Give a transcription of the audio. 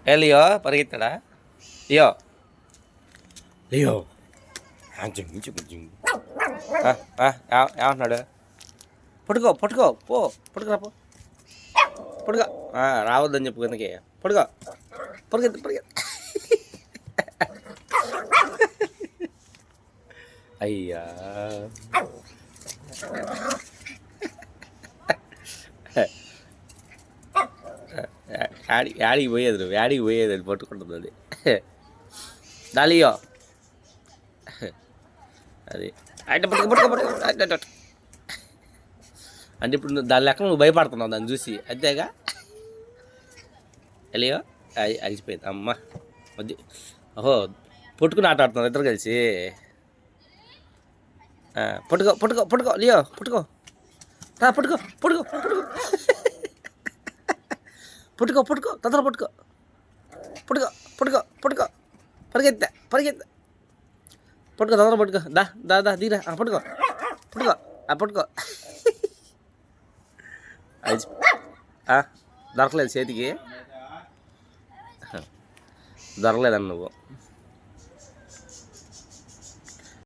ఏ Leo పరిగెత్తాడా Leo Leo ఏమంటున్నాడు? పట్టుకో పట్టుకో పో పట్టుకురా పో పట్టుకో రావద్దని చెప్పు కిందకి పట్టుకో పరిగెత్తు పరిగెత్తు అయ్యా యాడికి పోయేది నువ్వు యాడికి పోయేది అది పట్టుకుంటుంది అది దాలియో అది అంటే అంటే ఇప్పుడు దాని లెక్క నువ్వు భయపడుతున్నావు దాన్ని చూసి అంతేగా అలియో అలిసిపోయింది అమ్మ వద్దు ఓహో పుట్టుకుని ఆట ఆడుతున్నావు ఇద్దరు కలిసి పట్టుకో పట్టుకో పట్టుకో లియో పట్టుకో పట్టుకో పట్టుకో పట్టుకో పుట్టుకో పుట్టుకో తొందర పుట్టుకో పుట్టుకో పుట్టుకో పుట్టుకో పరిగెత్తా పరిగెత్తా పట్టుకో తొందర పట్టుకో దా దా దా దీరా పట్టుకో పుట్టుకో పట్టుకో దొరకలేదు చేతికి దొరకలేదన్న నువ్వు